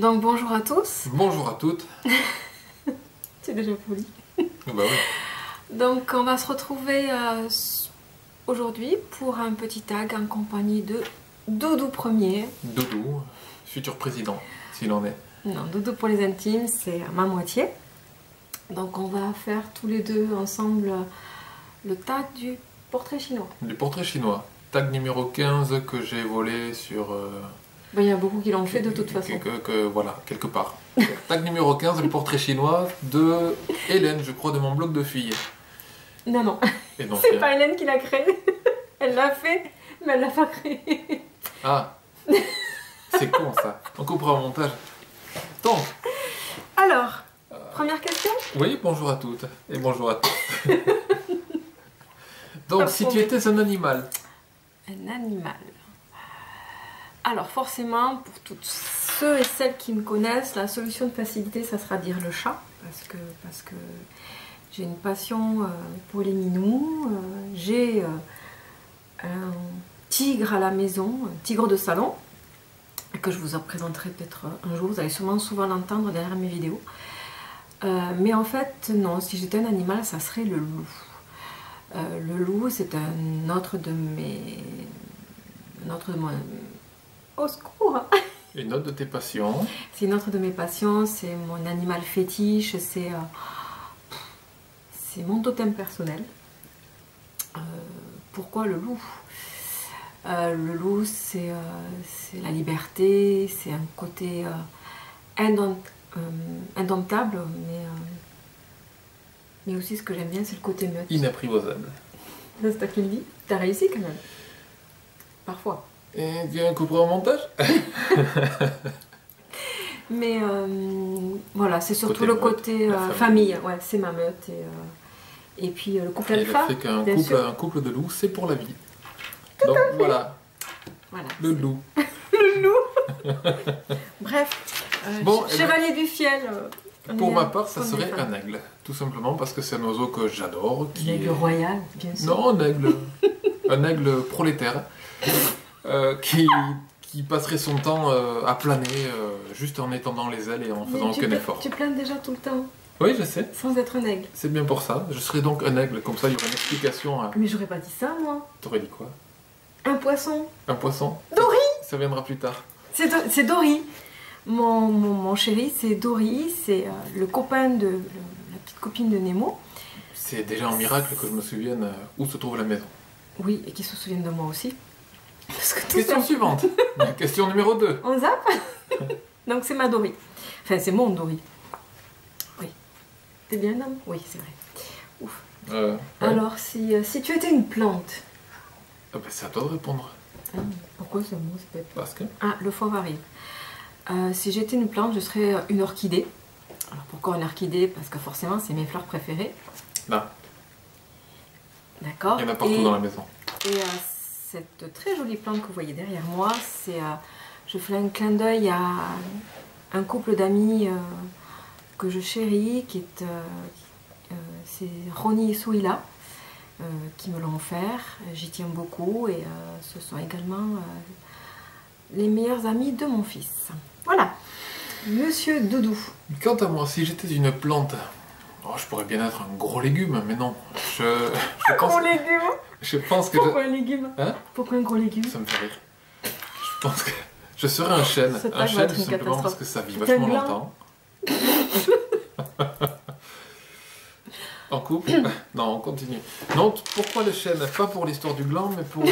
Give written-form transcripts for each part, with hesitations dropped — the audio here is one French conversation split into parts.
Donc bonjour à tous. Bonjour à toutes. C'est déjà poli. Bah oui. Donc on va se retrouver aujourd'hui pour un petit tag en compagnie de Doudou Premier. Doudou, futur président, s'il en est. Non, Doudou pour les intimes, c'est ma moitié. Donc on va faire tous les deux ensemble le tag du portrait chinois. Du portrait chinois. Tag numéro 15 que j'ai volé sur... Ben, il y a beaucoup qui l'ont fait de toute façon. Voilà, quelque part. Tag numéro 15, le portrait chinois de Hélène, je crois, de mon blog de filles. Non, non. Donc, c'est pas Hélène qui l'a créé. Elle l'a fait, mais elle l'a pas créé. Ah, c'est con ça. On coupera au montage. Donc. Alors, première question. Oui, bonjour à toutes et bonjour à tous. Donc, si tu étais un animal. Un animal. Alors forcément, pour toutes ceux et celles qui me connaissent, la solution de facilité, ça sera dire le chat, parce que j'ai une passion pour les minous. J'ai un tigre à la maison, un tigre de salon, que je vous en présenterai peut-être un jour. Vous allez sûrement souvent l'entendre derrière mes vidéos. Mais en fait, non, si j'étais un animal, ça serait le loup. Le loup, c'est un autre de mes... Au secours! Une autre de tes passions. C'est une autre de mes passions, c'est mon animal fétiche, c'est mon totem personnel. Pourquoi le loup? Le loup, c'est la liberté, c'est un côté indomptable, mais aussi ce que j'aime bien, c'est le côté meute. Inapprivoisable. C'est toi qui le dis. T'as réussi quand même. Parfois. Et tu as coupé au montage. Mais voilà, c'est surtout le côté famille. Ouais, c'est ma meute. Et puis le couple alpha. Il a fait qu'un couple de loups, c'est pour la vie. Donc voilà. Le loup. Le loup. Bref, bon, chevalier du fiel. Pour ma part, ça serait un aigle. Tout simplement parce que c'est un oiseau que j'adore. Un aigle royal, bien sûr. Non, un aigle prolétaire. Qui passerait son temps à planer juste en étendant les ailes et en faisant aucun effort. Tu planes déjà tout le temps. Oui, je sais. Sans être un aigle. C'est bien pour ça. Je serais donc un aigle, comme ça il y aurait une explication. Mais j'aurais pas dit ça, moi. T'aurais dit quoi? Un poisson. Un poisson? Dory. Ça viendra plus tard. C'est Dory. Mon chéri, c'est Dory. C'est le copain de... la petite copine de Nemo. C'est déjà un miracle que je me souvienne où se trouve la maison. Oui, et qu'il se souvienne de moi aussi. Question suivante. Question numéro 2. On zappe. Donc c'est ma Dory. Enfin, c'est mon Dory. Oui. T'es bien un homme? Oui, c'est vrai. Ouf. Ouais. Alors, si tu étais une plante... Ah ben, c'est à toi de répondre. Ah, pourquoi ce mot? C'est peut-être... Parce que... Ah, le fauve arrive. Si j'étais une plante, je serais une orchidée. Alors, pourquoi une orchidée? Parce que forcément, c'est mes fleurs préférées. Là. D'accord. Il y en a partout dans la maison. Et... cette très jolie plante que vous voyez derrière moi, c'est je fais un clin d'œil à un couple d'amis que je chéris, qui est c'est Ronnie et Souila, qui me l'ont offert. J'y tiens beaucoup et ce sont également les meilleurs amis de mon fils. Voilà, Monsieur Doudou. Quant à moi, si j'étais une plante, oh, je pourrais bien être un gros légume, mais non. Un gros légume. Je pense que... Pourquoi un légume? Hein? Pourquoi un gros légume? Ça me fait rire. Je pense que je serais un chêne. Un chêne tout simplement parce que ça vit vachement longtemps. En couple? Non, on continue. Non, pourquoi le chêne? Pas pour l'histoire du gland, mais pour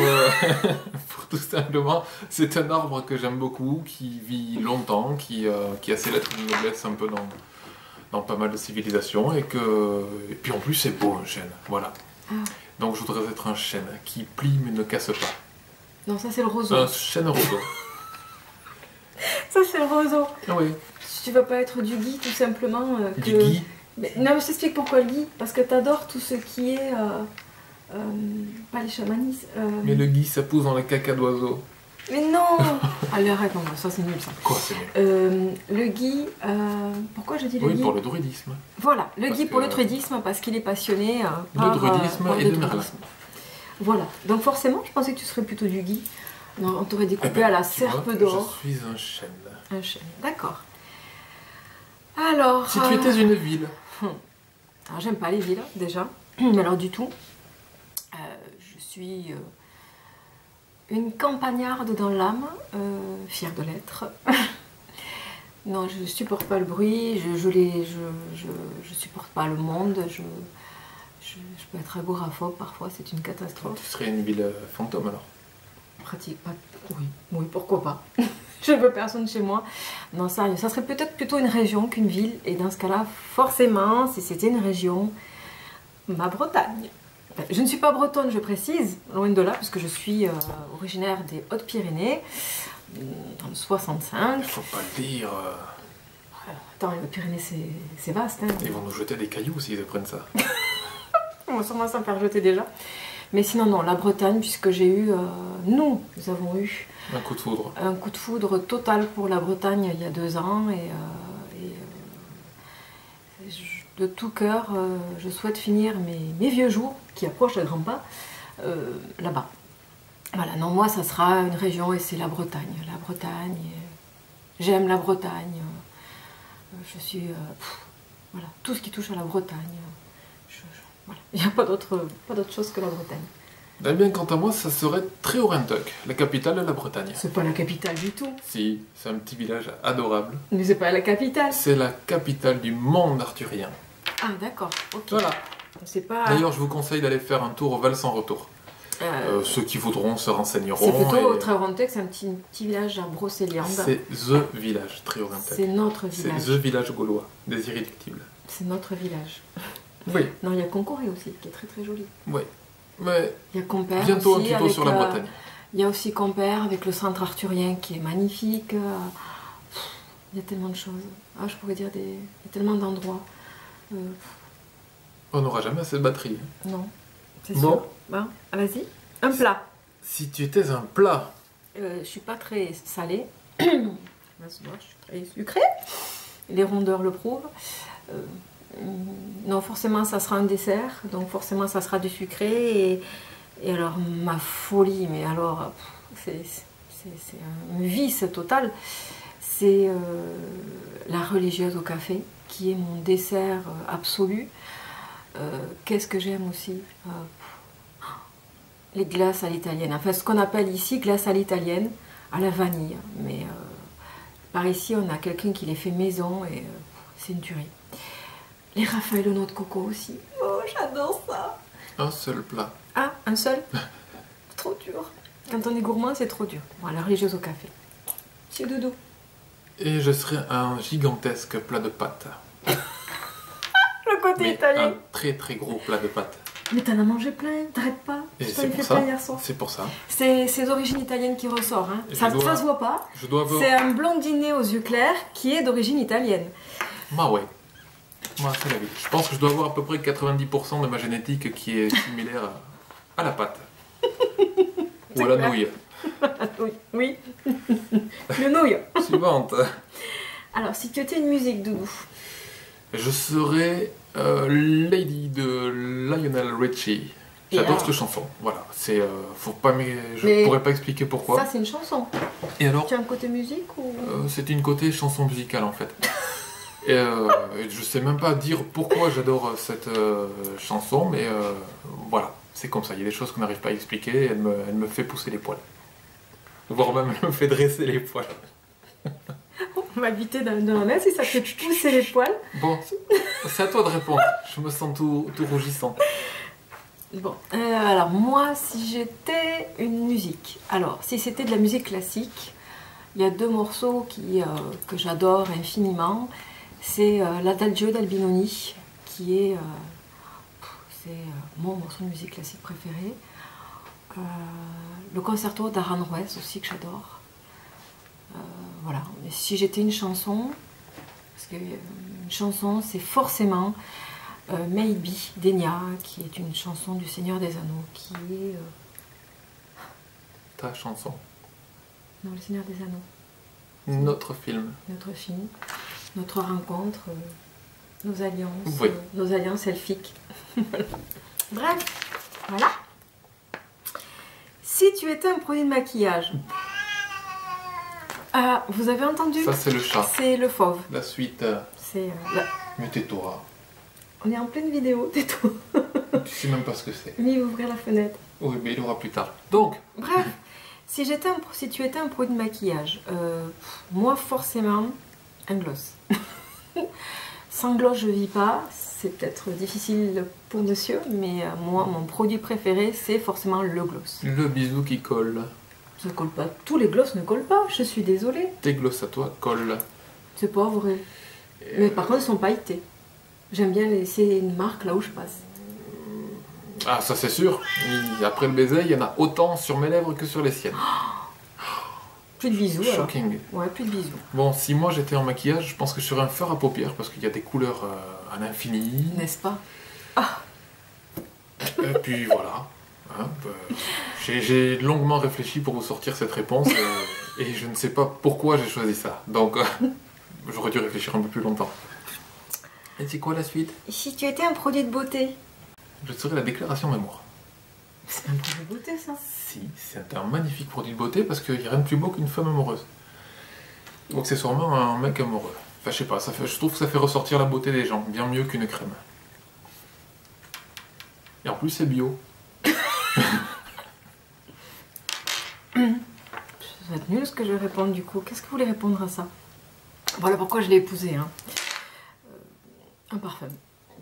tout simplement, c'est un arbre que j'aime beaucoup, qui vit longtemps, qui a ses lettres de noblesse un peu dans pas mal de civilisations, et puis en plus c'est beau un chêne, voilà. Ah. Donc je voudrais être un chêne qui plie mais ne casse pas. Non, ça c'est le roseau. Un chêne roseau. Ça c'est le roseau. Ah oui. Tu vas pas être du gui tout simplement Du gui? Mais, non, mais je t'explique pourquoi le gui. Parce que t'adores tout ce qui est... pas les chamanismes. Mais le gui ça pousse dans les caca d'oiseaux. Mais non. Allez arrête, non, ça c'est nul ça. Quoi c'est nul? Le gui... pourquoi je dis le gui? Oui, pour le druidisme. Voilà, le gui pour le druidisme parce qu'il est passionné par le druidisme et le Merlin. Voilà, donc forcément je pensais que tu serais plutôt du gui. Non, on t'aurait découpé à la serpe d'or. Je suis un chêne. Un chêne, d'accord. Alors... Si tu étais une ville. Alors, j'aime pas les villes, déjà. Mais alors, du tout. Je suis une campagnarde dans l'âme, fière de l'être. Non, je supporte pas le bruit, je supporte pas le monde, je peux être agoraphobe parfois, c'est une catastrophe. Tu serais une ville fantôme alors. Pratique pas. Oui, pourquoi pas. Je veux personne chez moi. Non, sérieux, ça serait peut-être plutôt une région qu'une ville. Et dans ce cas-là, forcément, si c'était une région, ma Bretagne. Enfin, je ne suis pas bretonne, je précise, loin de là, parce que je suis originaire des Hautes-Pyrénées, dans le 65. Faut pas le dire. Attends, les Hautes-Pyrénées, c'est vaste. Hein. Ils vont nous jeter des cailloux s'ils apprennent ça. On va sûrement s'en faire jeter déjà. Mais sinon, non, la Bretagne, puisque j'ai eu, nous avons eu un coup de foudre. Un coup de foudre total pour la Bretagne il y a 2 ans. De tout cœur, je souhaite finir mes vieux jours, qui approchent à grands pas, là-bas. Voilà, non, moi, ça sera une région et c'est la Bretagne. La Bretagne, j'aime la Bretagne. Je suis... voilà, tout ce qui touche à la Bretagne. Voilà. Il n'y a pas d'autre chose que la Bretagne. Eh bien, quant à moi, ça serait Tréorentuck, la capitale de la Bretagne. C'est pas la capitale du tout. Si, c'est un petit village adorable. Mais c'est pas la capitale. C'est la capitale du monde arthurien. Ah, d'accord, ok. Voilà. Pas... D'ailleurs, je vous conseille d'aller faire un tour au Val sans retour. Ceux qui voudront se renseigneront. C'est plutôt Tréorentuck, c'est un petit village à Brocéliande. C'est THE village, Tréorentuck. C'est notre village. C'est THE village gaulois, des irréductibles. C'est notre village. Oui. Non, il y a Concoré aussi, qui est très très joli. Oui. Mais il y a Compère bientôt aussi, un petit peu sur la Bretagne. Il y a aussi Compère avec le centre arthurien qui est magnifique. Il y a tellement de choses. Ah, je pourrais dire il y a tellement d'endroits. On n'aura jamais assez de batterie. Non, c'est sûr. Bon, vas-y. Un plat. Si tu étais un plat. Je suis pas très salée. Je suis très sucrée. Les rondeurs le prouvent. Non, forcément, ça sera un dessert. Donc, forcément, ça sera du sucré. Et alors, ma folie, mais alors, c'est un vice total. C'est la religieuse au café, qui est mon dessert absolu. Qu'est-ce que j'aime aussi les glaces à l'italienne. Enfin, ce qu'on appelle ici glace à l'italienne, à la vanille. Mais par ici, on a quelqu'un qui les fait maison et c'est une tuerie. Les raffaello noix de coco aussi. Oh, j'adore ça. Un seul plat. Ah, un seul. Trop dur. Quand on est gourmand, c'est trop dur. Bon, la religieuse au café. C'est doudou. Et je serais un gigantesque plat de pâtes. Le côté italien. Un très très gros plat de pâtes. Mais t'en as mangé plein, t'arrêtes pas. C'est pour ça. C'est pour ça. C'est ses origines italiennes qui ressort. Hein. Ça se voit pas. C'est un blondinet aux yeux clairs qui est d'origine italienne. Bah ouais. Moi, c'est la vie. Je pense que je dois avoir à peu près 90% de ma génétique qui est similaire à la pâte. Ou à la nouille. Oui. Le nouille. Suivante. Alors, si tu étais une musique, Doudou. Je serais Lady de Lionel Richie. J'adore cette chanson. Voilà. C'est, je pourrais pas expliquer pourquoi. Ça, c'est une chanson. Et alors? Tu as un côté musique ou... c'est une côté chanson musicale en fait. Et je sais même pas dire pourquoi j'adore cette chanson, mais voilà, c'est comme ça. Il y a des choses qu'on n'arrive pas à expliquer. Et elle me fait pousser les poils. Voire même, elle me fait dresser les poils. On va éviter de la mettre si ça fait pousser les poils. Bon, c'est à toi de répondre. Je me sens tout rougissant. Bon, alors moi, si j'étais une musique, alors si c'était de la musique classique, il y a 2 morceaux que j'adore infiniment. C'est l'Adagio d'Albinoni, qui est mon morceau de musique classique préféré. Le concerto d'Aranjuez aussi que j'adore. Voilà, et si j'étais une chanson, parce que une chanson c'est forcément Maybe d'Enya, qui est une chanson du Seigneur des Anneaux, qui est... Ta chanson. Non, le Seigneur des Anneaux. Notre film. Notre film, notre rencontre, nos alliances, oui. Nos alliances elfiques. Bref, voilà. Si tu étais un produit de maquillage... Ah, vous avez entendu? Ça, c'est le chat. C'est le fauve. La suite. C'est... Mais tais-toi. On est en pleine vidéo, tais-toi. Tu sais même pas ce que c'est. Mais ouvrir la fenêtre. Oui, mais il aura plus tard. Donc, Bref, si tu étais un produit de maquillage, moi forcément, un gloss. Sans gloss, je vis pas. C'est peut-être difficile pour monsieur, mais moi, mon produit préféré, c'est forcément le gloss. le bisou qui colle. Ça colle pas. Tous les gloss ne collent pas, je suis désolée. Tes gloss à toi collent. C'est pas vrai. Mais par contre, ils sont pailletés. J'aime bien laisser une marque là où je passe. Ah, ça c'est sûr. Après le baiser, il y en a autant sur mes lèvres que sur les siennes. Plus de bisous alors. Shocking. Ouais, plus de bisous. Bon, si moi j'étais en maquillage, je pense que je serais un fard à paupières parce qu'il y a des couleurs à l'infini. N'est-ce pas? Et puis voilà. Hein, j'ai longuement réfléchi pour vous sortir cette réponse et je ne sais pas pourquoi j'ai choisi ça. Donc j'aurais dû réfléchir un peu plus longtemps. Et c'est quoi la suite? Si tu étais un produit de beauté? Je serais la déclaration d'amour. C'est pas un produit de beauté ça. Si, c'est un magnifique produit de beauté parce qu'il n'y a rien de plus beau qu'une femme amoureuse. Ou accessoirement un mec amoureux. Enfin, je sais pas, je trouve que ça fait ressortir la beauté des gens, bien mieux qu'une crème. Et en plus, c'est bio. Ça va être nul ce que je vais répondre du coup. Qu'est-ce que vous voulez répondre à ça? Voilà pourquoi je l'ai épousé. Hein. Un parfum.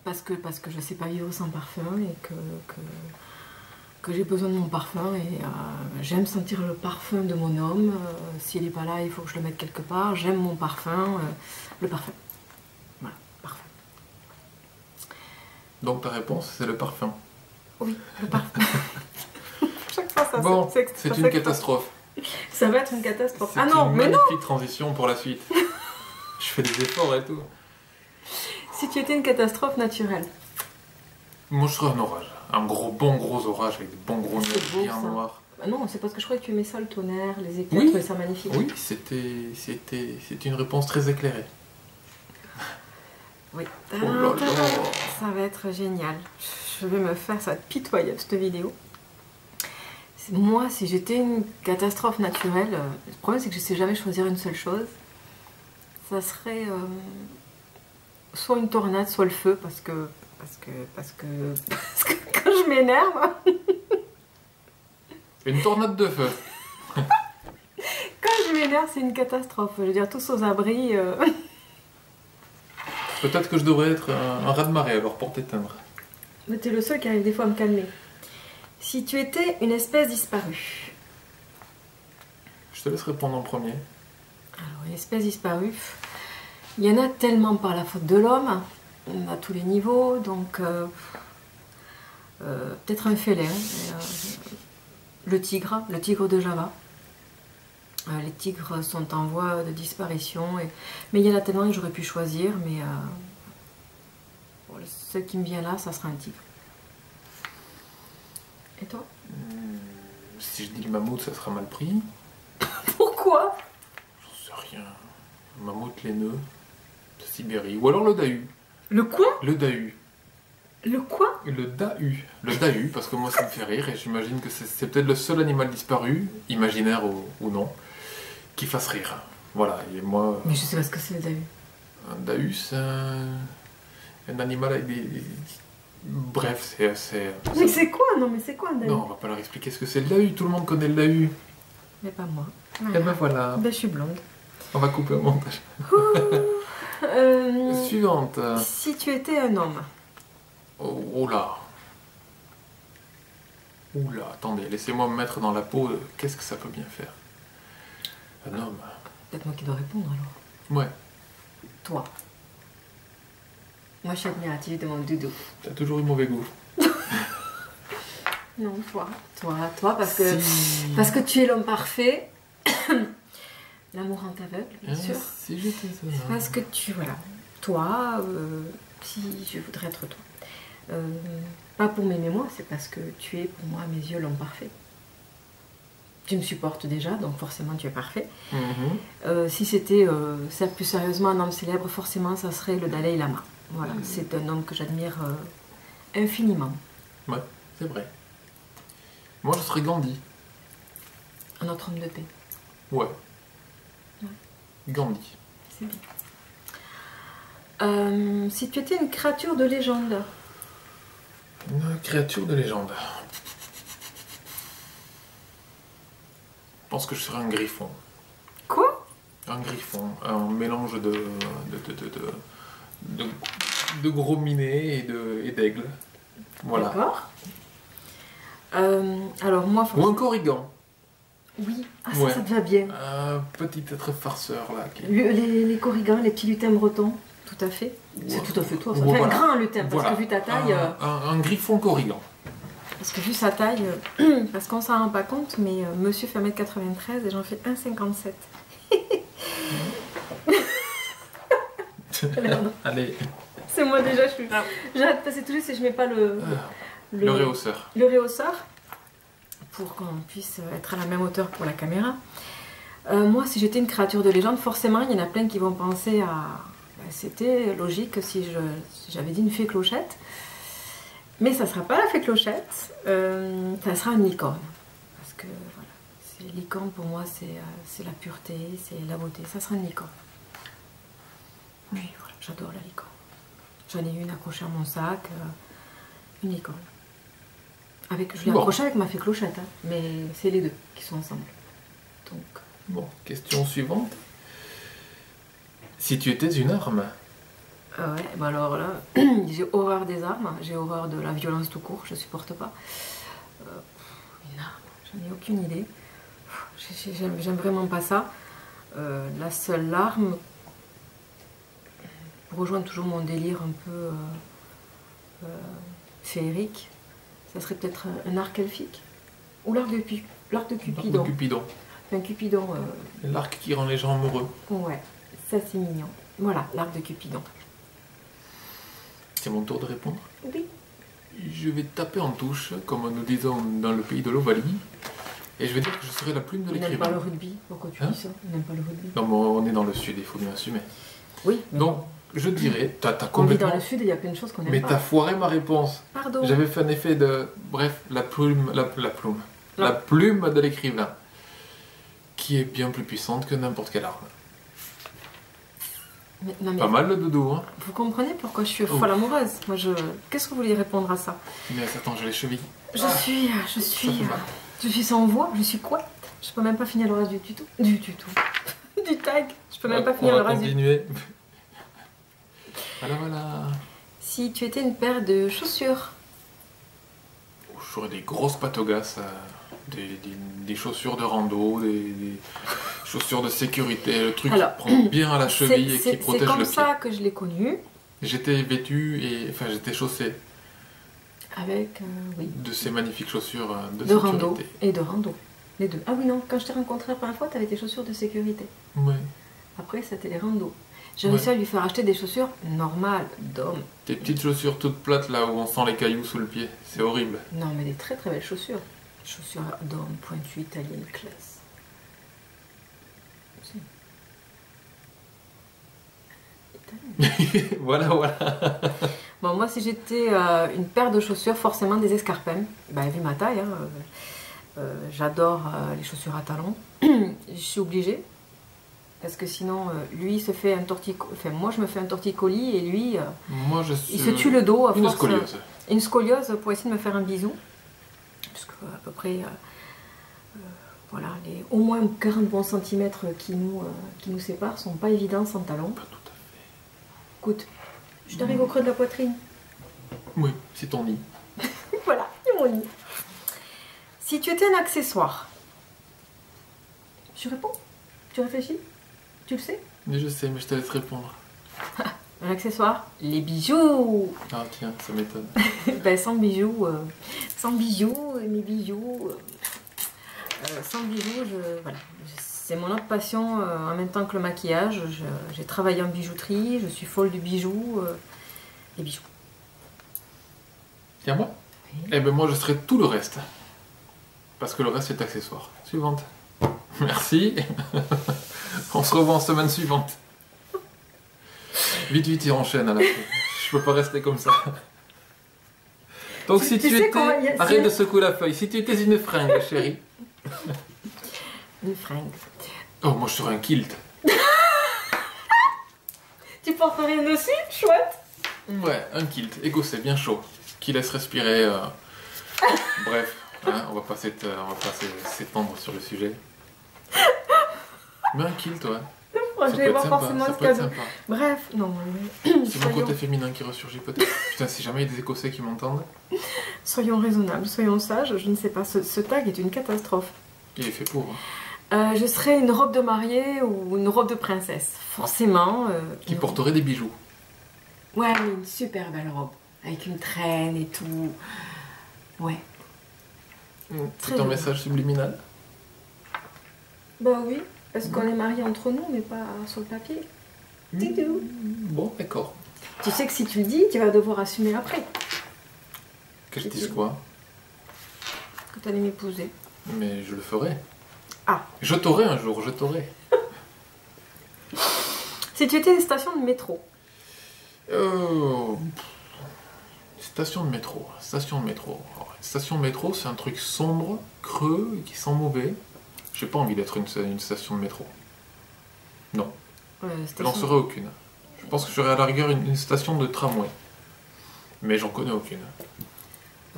Parce que je sais pas vivre sans parfum et que j'ai besoin de mon parfum et j'aime sentir le parfum de mon homme. S'il n'est pas là, il faut que je le mette quelque part. J'aime mon parfum, le parfum. Voilà, parfum. Donc ta réponse, c'est le parfum. Oui, le parfum. Chaque fois ça. Bon, c'est une catastrophe. Ça va être une catastrophe. C'est Ah non, une mais non. magnifique transition pour la suite. Je fais des efforts et tout. Si tu étais une catastrophe naturelle. Moi, je serais un orage. Un bon gros orage avec des bons gros C'est nuages beau, bien ça. noirs. Bah non, c'est parce que je croyais que tu aimais ça, le tonnerre, les éclairs, Oui. je trouvais ça magnifique. Oui, c'était une réponse très éclairée. Oui. Oh là là. Ça va être génial. Je vais me faire, ça va être pitoyable cette vidéo. Moi, si j'étais une catastrophe naturelle, le problème c'est que je ne sais jamais choisir une seule chose. Ça serait soit une tornade, soit le feu, parce que quand je m'énerve, Une tornade de feu. quand je m'énerve, c'est une catastrophe. Je veux dire, tous aux abris. Peut-être que je devrais être un raz-de-marée alors pour t'éteindre. Mais t'es le seul qui arrive des fois à me calmer. Si tu étais une espèce disparue. Je te laisse répondre en premier. Alors, une espèce disparue, il y en a tellement par la faute de l'homme, à tous les niveaux, donc peut-être un félin, le tigre de Java. Les tigres sont en voie de disparition, mais il y en a tellement que j'aurais pu choisir, mais bon, le seul qui me vient là, ça sera un tigre. Et toi? Si je dis le mammouth, ça sera mal pris. Pourquoi? J'en sais rien. Le mammouth laineux de Sibérie. Ou alors le dahu. Le quoi? Le dahu. Le quoi? Le dahu. Le dahu, parce que moi ça me fait rire et j'imagine que c'est peut-être le seul animal disparu, imaginaire ou non, qui fasse rire. Voilà, et moi... Mais je sais pas ce que c'est le dahu. Un dahu, c'est un animal avec des... Bref, c'est... Mais c'est quoi? Non, mais c'est quoi un dahu? Non, on va pas leur expliquer ce que c'est le dahu, tout le monde connaît le dahu. Mais pas moi. Et ben voilà, Ben, je suis blonde. on va couper au montage. Suivante. Si tu étais un homme. Oh là. Oula, attendez, laissez-moi me mettre dans la peau de... Qu'est-ce que ça peut bien faire? Un homme. Peut-être moi qui dois répondre alors. Ouais, Toi. Moi je suis admirative de mon doudou. t'as toujours eu mauvais goût. Non, toi. Toi, parce que, Si... parce que tu es l'homme parfait. L'amour en t'aveugle, bien sûr. Si j'étais ça. C'est parce que tu, voilà. Toi, si je voudrais être toi. Pas pour m'aimer moi, c'est parce que tu es pour moi à mes yeux l'homme parfait. Tu me supportes déjà, donc forcément tu es parfait. Si c'était plus sérieusement un homme célèbre, forcément ça serait le Dalai Lama. Voilà, c'est un homme que j'admire infiniment. Ouais, c'est vrai. Moi, je serais Gandhi. Un autre homme de paix. Ouais. Ouais. Gandhi. C'est bien. Si tu étais une créature de légende, Une créature de légende. Je pense que je serais un griffon. quoi? Un griffon, un mélange de gros minets et d'aigle. Voilà. D'accord. Alors moi, Ou un corrigan. oui, ah, Ouais. ça te va bien. Un petit être farceur là. Les corrigans, les petits lutins bretons, tout à fait. C'est tout à fait toi. Ça fait Voilà. un grand lutin, parce Voilà. que vu ta taille, Un griffon corrigan. parce que vu sa taille, parce qu'on s'en rend pas compte, mais monsieur fait 1m93 et j'en fais 1,57. Allez, C'est moi déjà, j'arrête de passer tout juste et je mets pas le réhausseur. le réhausseur pour qu'on puisse être à la même hauteur pour la caméra. Moi, si j'étais une créature de légende, forcément, il y en a plein qui vont penser à... Ben, c'était logique si j'avais dit une fée clochette. Mais ça ne sera pas la fée clochette, ça sera une licorne. Parce que, voilà, licorne pour moi, c'est la pureté, c'est la beauté. Ça sera une licorne. Oui, voilà, j'adore la licorne. J'en ai une accrochée à mon sac, une licorne. Je l'ai accrochée avec ma fée clochette, hein, mais c'est les deux qui sont ensemble. Donc... Bon, question suivante. Si tu étais une arme, Ah ouais, bah alors là, j'ai horreur des armes, j'ai horreur de la violence tout court, je supporte pas. Une arme, j'en ai aucune idée. J'aime vraiment pas ça. La seule arme, pour rejoindre toujours mon délire un peu féerique, ça serait peut-être un arc elfique. Ou l'arc de Cupidon. de Cupidon. Enfin, Cupidon. L'arc qui rend les gens amoureux. Ouais, ça c'est mignon. Voilà, l'arc de Cupidon. C'est mon tour de répondre. Oui. Je vais taper en touche, comme nous disons dans le pays de l'Ovalie, et je vais dire que je serai la plume de On n'aime l'écrivain. pas le rugby, pourquoi tu dis ça? On n'aime pas le rugby. Non, mais on est dans le sud, il faut bien assumer. Oui, mais Donc, je dirais, t'as on vit complètement... dans le sud et il y a plein de choses qu'on n'aime Mais pas. t'as foiré ma réponse. Pardon. J'avais fait un effet de... Bref, la plume de l'écrivain, qui est bien plus puissante que n'importe quelle arme. Non, mais Pas mal le dodo, hein. vous comprenez pourquoi je suis folle amoureuse? Moi, qu'est-ce que vous voulez répondre à ça? Mais attends, j'ai les chevilles. Je Ça fait mal. suis sans voix, je suis quoi? Je peux même pas finir le reste du tuto. Du tag. Je peux même pas finir On le va reste du... continuer. Voilà. Si tu étais une paire de chaussures, J'aurais des grosses patogas, des chaussures de rando, des chaussures de sécurité, le truc Alors, qui prend bien à la cheville et qui c'est protège comme le pied. ça que je l'ai connu. J'étais vêtu et enfin j'étais chaussé Avec, oui, de ces magnifiques chaussures de de sécurité. rando et de rando. Les deux. Ah oui, non, quand je t'ai rencontré la première fois, tu avais tes chaussures de sécurité. Ouais. Après, c'était les randos. J'ai Ouais. réussi à lui faire acheter des chaussures normales, d'homme. Des petites chaussures toutes plates là où on sent les cailloux sous le pied. C'est horrible. Non, mais des très très belles chaussures. Chaussures d'homme, pointues, italiennes, classe. Si. Italienne. Voilà. Bon, moi, si j'étais une paire de chaussures, forcément des escarpins. Bah, vu ma taille, hein, j'adore les chaussures à talons. Je suis obligée. Parce que sinon, lui, il se fait un torticolis. Enfin, moi, je me fais un torticolis et lui, Moi je suis il se tue le dos à une force. scoliose. Une scoliose pour essayer de me faire un bisou. Parce que, à peu près, voilà, les au moins 40 bons centimètres qui nous séparent sont pas évidents sans talons. Pas tout à fait. Écoute, je t'arrive au creux de la poitrine. Oui, c'est ton nid. Voilà, c'est mon nid. Si tu étais un accessoire, tu réponds? Tu réfléchis? Tu le sais? Mais je sais, mais je te laisse répondre. Un accessoire? Les bijoux. Ah tiens, ça m'étonne. Ben, sans bijoux, mes bijoux, sans bijoux, voilà. C'est mon autre passion en même temps que le maquillage. J'ai travaillé en bijouterie, je suis folle du bijou. Les bijoux. Et à moi? Oui. Eh ben moi je serai tout le reste. Parce que le reste est accessoire. Suivante. Merci. On se revoit en semaine suivante. Vite, il enchaîne à la fin. Je peux pas rester comme ça. Donc si tu sais étais... comment Arrête de secouer la feuille. Si tu étais une fringue, chérie. Une fringue. Oh, moi je serais un kilt. Tu portes rien dessus? Chouette. Ouais, un kilt, écossais, bien chaud, qui laisse respirer. Bref, hein, on va pas s'étendre sur le sujet. Mais un kilt, ouais. Je vais voir forcément ça ce peut être cadeau. sympa. Bref, non. C'est mon côté féminin qui ressurgit peut-être. Putain, si jamais il y a des Écossais qui m'entendent. Soyons raisonnables, soyons sages. Je ne sais pas, ce tag est une catastrophe. Il est fait pour. Je serais une robe de mariée ou une robe de princesse. Forcément. Qui porterait des bijoux. Ouais, mais une super belle robe. Avec une traîne et tout. Ouais. C'est un message subliminal. Bah oui, parce qu'on est mariés entre nous, mais pas sur le papier. Tidou. Bon, d'accord. Tu sais que si tu le dis, tu vas devoir assumer après. Que je dise quoi? Que tu allais m'épouser. Mais je le ferai. Ah. Je t'aurai un jour, je t'aurai. Si tu étais une station de métro. Station de métro. Station de métro. Alors, une station de métro, c'est un truc sombre, creux, et qui sent mauvais. J'ai pas envie d'être une station de métro. Non. Je n'en serais aucune. Je pense que j'aurais à la rigueur une station de tramway. Mais j'en connais aucune.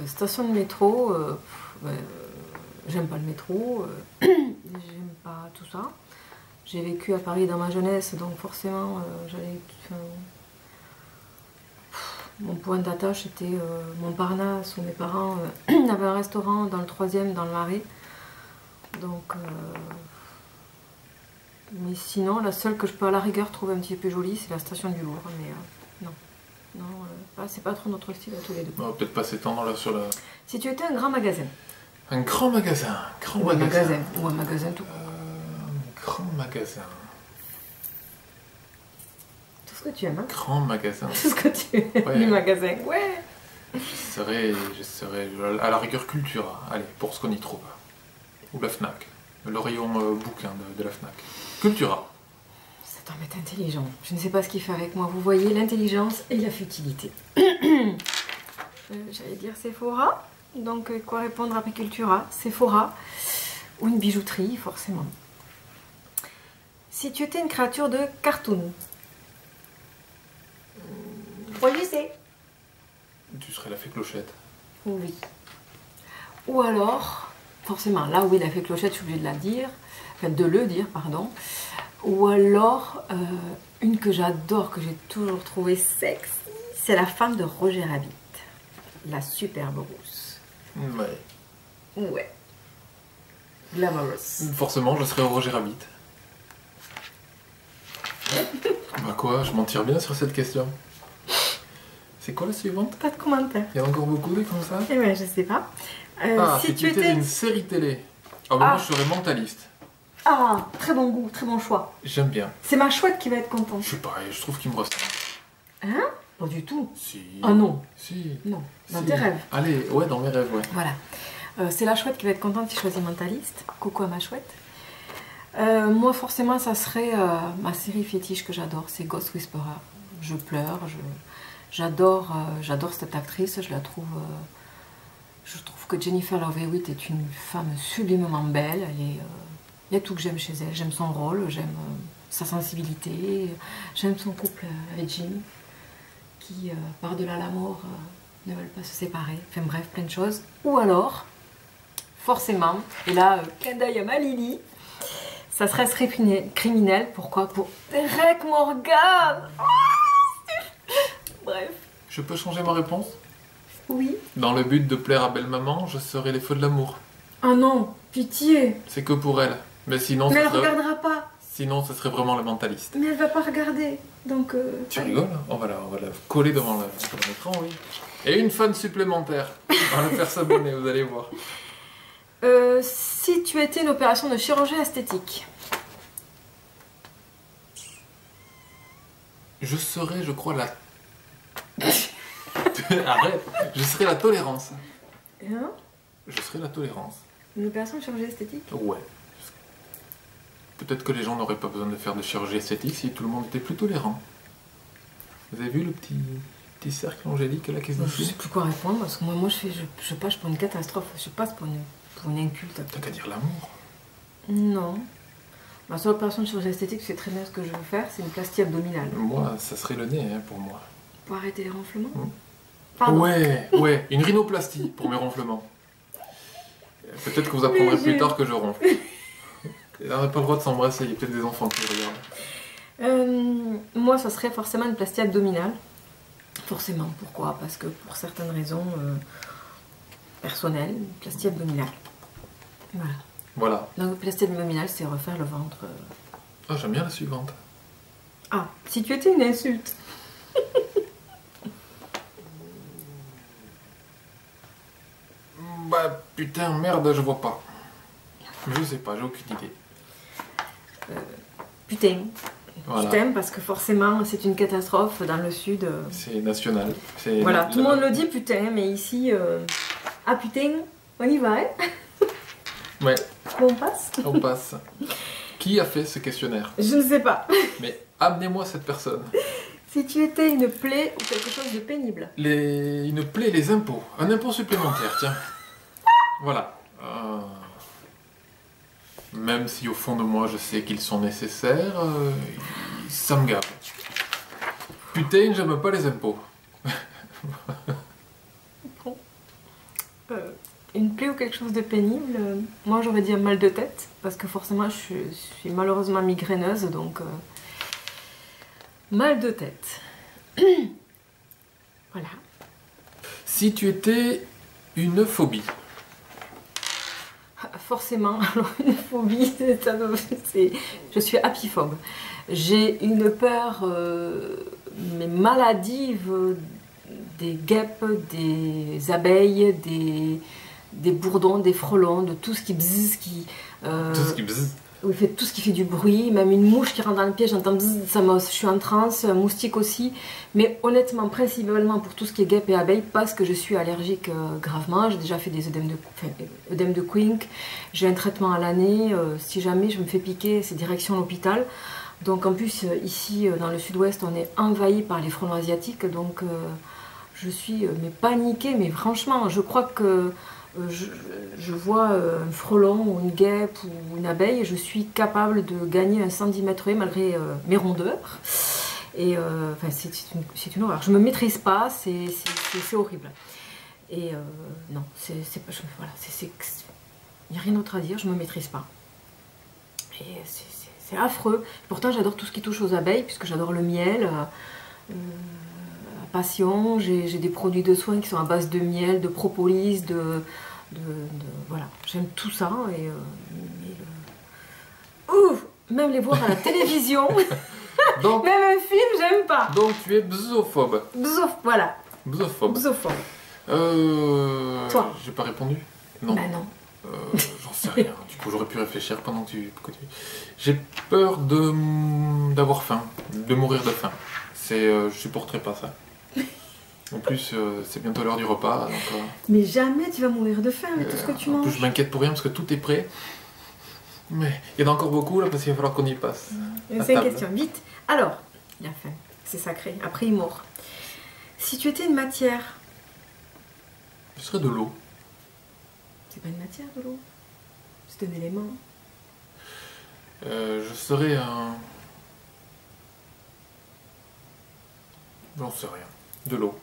Station de métro, j'aime pas le métro, j'aime pas tout ça. J'ai vécu à Paris dans ma jeunesse, donc forcément, mon point d'attache était Montparnasse, où mes parents avaient un restaurant dans le 3e, dans le Marais. Donc, mais sinon, la seule que je peux à la rigueur trouver un petit peu jolie, c'est la station du Louvre. Mais non, c'est pas trop notre style à tous les deux. On va peut-être pas s'étendre là sur la... Si tu étais un grand magasin. Un grand magasin. Ou un magasin tout court. Un grand magasin. Tout ce que tu aimes, hein. Grand magasin. Tout ce que tu aimes, ouais. Du magasin, ouais. Je serais à la rigueur Cultura, allez, pour ce qu'on y trouve. Ou la Fnac, le rayon bouquin de la Fnac. Cultura. Cet homme est intelligent. Je ne sais pas ce qu'il fait avec moi. Vous voyez l'intelligence et la futilité. J'allais dire Sephora. Donc, quoi répondre après Cultura? Sephora. Ou une bijouterie, forcément. Si tu étais une créature de cartoon. Choisissez. Tu serais la fée Clochette. Oui. Ou alors, forcément, là oui, la fée Clochette, je suis obligée de la dire. Enfin, de le dire, pardon. Ou alors, une que j'adore, que j'ai toujours trouvée sexy, c'est la femme de Roger Rabbit. La superbe rousse. Ouais. Ouais. Glamorous. Forcément, je serais Roger Rabbit. Bah quoi, je m'en tire bien sur cette question. C'est quoi la suivante? Pas de commentaire. Il y en a encore beaucoup des comme ça? Eh ben, je sais pas. Si tu étais une série télé. Ah bah moi je serais mentaliste. Ah, très bon goût, très bon choix. J'aime bien. C'est ma chouette qui va être contente. Je sais pas, je trouve qu'il me ressemble. Hein? Pas du tout. Si. Ah non. Si. Non, dans Si. tes rêves. Allez, ouais, dans mes rêves, ouais. Voilà. C'est la chouette qui va être contente qui choisit mentaliste. Coucou à ma chouette. Moi, forcément, ça serait ma série fétiche que j'adore, c'est Ghost Whisperer. Je pleure, j'adore cette actrice, je trouve que Jennifer Love Hewitt est une femme sublimement belle. Il y a tout que j'aime chez elle. J'aime son rôle, j'aime sa sensibilité, j'aime son couple avec Jim, qui, par-delà la mort, ne veulent pas se séparer. Enfin bref, plein de choses. Ou alors, forcément, et là, clin d'œil à ma Lily, ça serait criminel. Pourquoi? Pour Derek Morgan. Bref. Je peux changer ma réponse? Oui. Dans le but de plaire à belle maman, je serai les feux de l'amour. Ah non, pitié. C'est que pour elle. Mais sinon, Mais elle regardera pas. Sinon, ce serait vraiment la mentaliste. Mais elle va pas regarder. Donc. Tu rigoles? On va la coller devant l'écran, oui. Et une fan supplémentaire. On va la faire s'abonner, vous allez voir. Si tu étais une opération de chirurgie esthétique. Je serais, je crois, la... Arrête. Je serais la tolérance. Hein? Je serais la tolérance. Une opération de chirurgie esthétique? Ouais. Peut-être que les gens n'auraient pas besoin de faire de chirurgie esthétique si tout le monde était plus tolérant. Vous avez vu le petit cercle angélique là qui se Je dessine? sais plus quoi répondre parce que moi je passe pour une catastrophe, je passe pour une inculte. T'as qu'à dire l'amour. Non. Ma seule opération de chirurgie esthétique, je sais très bien ce que je veux faire, c'est une plastie abdominale. Moi, ça serait le nez, hein, pour moi. Pour arrêter les ronflements. Pardon. Ouais, une rhinoplastie pour mes ronflements. Peut-être que vous apprendrez plus tard que je ronfle. Et là, on n'a pas le droit de s'embrasser, il y a peut-être des enfants qui regardent. Moi, ça serait forcément une plastie abdominale. Forcément, pourquoi? Parce que pour certaines raisons personnelles, une plastie abdominale. Voilà. Donc, plastie abdominale, c'est refaire le ventre. Ah, j'aime bien la suivante. Ah, si tu étais une insulte. Bah putain, merde, je vois pas. Je sais pas, j'ai aucune idée. Putain. Voilà. Putain, parce que forcément, c'est une catastrophe dans le sud. C'est national. Voilà, tout le monde le dit putain, mais ici... Ah putain, on y va, hein? Ouais. Bon, on passe. On passe. Qui a fait ce questionnaire? Je ne sais pas. Mais amenez-moi cette personne. Si tu étais une plaie ou quelque chose de pénible. Une plaie, les impôts. Un impôt supplémentaire, tiens. Voilà. Même si au fond de moi je sais qu'ils sont nécessaires, ça me gave. Putain, j'aime pas les impôts. Une plaie ou quelque chose de pénible, moi j'aurais dit un mal de tête, parce que forcément je suis malheureusement migraineuse, donc mal de tête. Voilà. Si tu étais une phobie. Forcément, alors une phobie, je suis apiphobe. J'ai une peur mais maladive des guêpes, des abeilles, des bourdons, des frelons, de tout ce qui bzz, Tout ce qui bzz. Oui, tout ce qui fait du bruit, même une mouche qui rentre dans le piège, j'entends bzz, je suis en transe, un moustique aussi. Mais honnêtement, principalement pour tout ce qui est guêpes et abeilles, parce que je suis allergique gravement. J'ai déjà fait des œdèmes de Quincke, j'ai un traitement à l'année. Si jamais je me fais piquer, c'est direction l'hôpital. Donc en plus, ici, dans le sud-ouest, on est envahi par les frelons asiatiques. Donc je suis mais paniquée, mais franchement, je crois que... je vois un frelon ou une guêpe ou une abeille et je suis capable de gagner un centimètre malgré mes rondeurs. Et enfin, c'est une horreur. Je ne me maîtrise pas, c'est horrible. Et non, voilà, il n'y a rien d'autre à dire, je ne me maîtrise pas. Et c'est affreux. Pourtant, j'adore tout ce qui touche aux abeilles, puisque j'adore le miel. Passion, j'ai des produits de soins qui sont à base de miel, de propolis, voilà, j'aime tout ça et même les voir à la télévision, donc, même un film, j'aime pas. Donc tu es bzophobe. Voilà. Bzophobe. Toi. J'ai pas répondu. Non. Bah non. J'en sais rien. Du coup, j'aurais pu réfléchir pendant que tu... J'ai peur d'avoir faim, de mourir de faim. Je supporterai pas ça. En plus, c'est bientôt l'heure du repas. Donc, mais jamais tu vas mourir de faim avec tout ce que tu manges. En plus, je m'inquiète pour rien parce que tout est prêt. Mais il y en a encore beaucoup là parce qu'il va falloir qu'on y passe. C'est une question, vite. Alors, il a faim, c'est sacré. Après, il mord. Si tu étais une matière. Ce serait de l'eau. C'est pas une matière de l'eau. C'est un élément. Je serais un. J'en sais rien. De l'eau.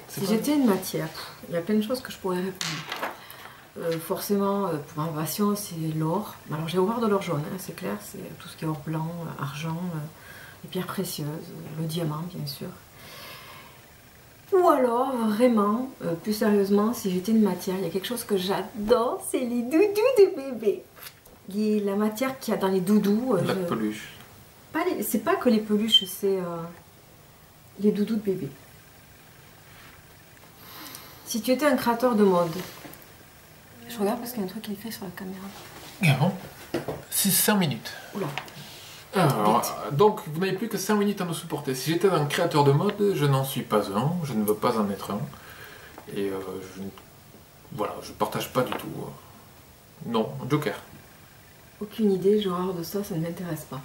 Si j'étais une matière, il y a plein de choses que je pourrais répondre. Forcément, pour ma passion, c'est l'or. Alors j'ai horreur de l'or jaune, hein, c'est clair, c'est tout ce qui est or blanc, argent, les pierres précieuses, le diamant bien sûr. Ou alors, vraiment, plus sérieusement, si j'étais une matière, il y a quelque chose que j'adore, c'est les doudous de bébé. La matière qu'il y a dans les doudous. La peluche. C'est pas que les peluches, c'est les doudous de bébé. Si tu étais un créateur de mode, je regarde parce qu'il y a un truc qui est fait sur la caméra. Ah bon? C'est 5 minutes. Oula. Alors, donc, vous n'avez plus que 5 minutes à nous supporter. Si j'étais un créateur de mode, je n'en suis pas un, je ne veux pas en être un. Et voilà, je partage pas du tout. Non, Joker. Aucune idée, j'ai horreur de ça, ça ne m'intéresse pas.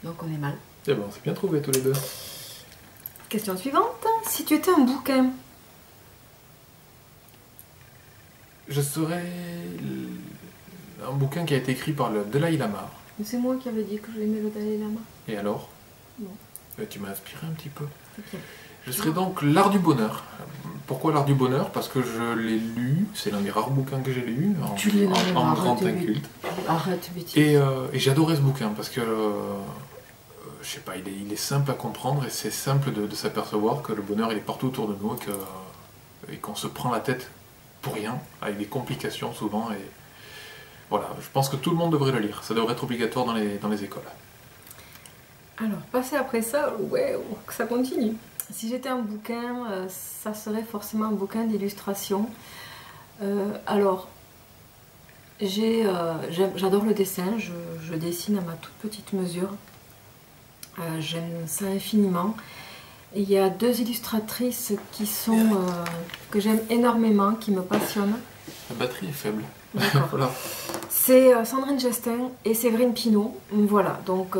Donc on est mal. C'est bon, c'est bien trouvé tous les deux. Question suivante. Si tu étais un bouquin, je serais un bouquin qui a été écrit par le Dalai Lama. C'est moi qui avais dit que j'aimais le Dalai Lama. Et alors? Non. Tu m'as inspiré un petit peu. Okay. Je serai donc L'Art du Bonheur. Pourquoi L'Art du Bonheur? Parce que je l'ai lu, c'est l'un des rares bouquins que j'ai lu en grand inculte. Arrête, bêtise. Et j'adorais ce bouquin parce que, je sais pas, il est simple à comprendre et c'est simple de s'apercevoir que le bonheur il est partout autour de nous et qu'on se prend la tête pour rien, avec des complications souvent. Et voilà, je pense que tout le monde devrait le lire, ça devrait être obligatoire dans les écoles. Alors, passer après ça, ouais, ça continue. Si j'étais un bouquin, ça serait forcément un bouquin d'illustration. Alors, j'adore le dessin, je dessine à ma toute petite mesure. J'aime ça infiniment. Et il y a 2 illustratrices qui sont, que j'aime énormément, qui me passionnent. La batterie est faible. Voilà. C'est Sandrine Gestin et Séverine Pinault. Voilà, donc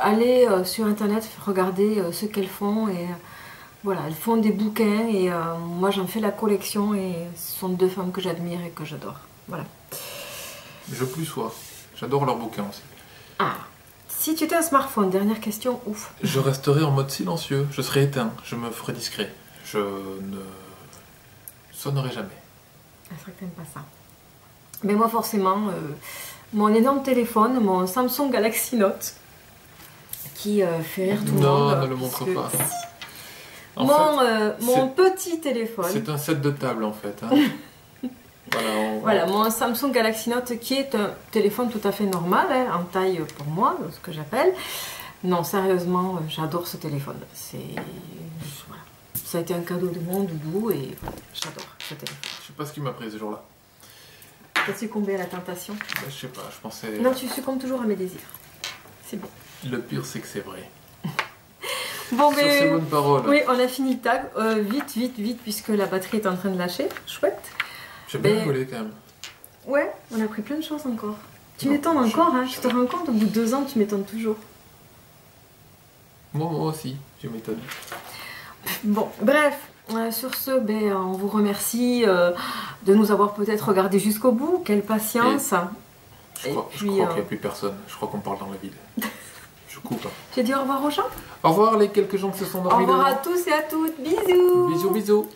allez sur internet, regardez ce qu'elles font. Et voilà, elles font des bouquins et moi j'en fais la collection et ce sont 2 femmes que j'admire et que j'adore. Voilà. Je plus sois. J'adore leurs bouquins aussi. Ah, si tu étais un smartphone, dernière question, ouf. Je resterai en mode silencieux, je serai éteint, je me ferai discret. Je ne sonnerai jamais. C'est vrai que t'aimes pas ça. Mais moi forcément, mon énorme téléphone, mon Samsung Galaxy Note, qui fait rire tout le monde. Non, ne le montre pas. Mon petit téléphone. C'est un set de table en fait. Hein. Voilà, mon Samsung Galaxy Note qui est un téléphone tout à fait normal, hein, en taille pour moi, ce que j'appelle. Non, sérieusement, j'adore ce téléphone. Voilà. Ça a été un cadeau de mon doudou et voilà, j'adore ce téléphone. Je sais pas ce qui m'a pris ce jour-là. T'as succombé à la tentation? Je sais pas, je pensais... Non, tu succombes toujours à mes désirs. C'est bon. Le pire, c'est que c'est vrai. Bon, sur ces bonnes paroles. Oui, on a fini le tag. Vite, puisque la batterie est en train de lâcher. Chouette. J'ai bien rigolé quand même. Ouais, on a appris plein de choses encore. Tu m'étonnes encore, hein. Tu te rends compte, au bout de 2 ans, tu m'étonnes toujours. Moi aussi, je m'étonne. Bon, bref. Sur ce, on vous remercie de nous avoir peut-être regardé jusqu'au bout. Quelle patience. Je crois qu'il n'y a plus personne. Je crois qu'on parle dans le vide. Je coupe. J'ai dit au revoir aux gens. Au revoir les quelques gens qui se sont dormis. Au revoir à tous et à toutes. Bisous. Bisous.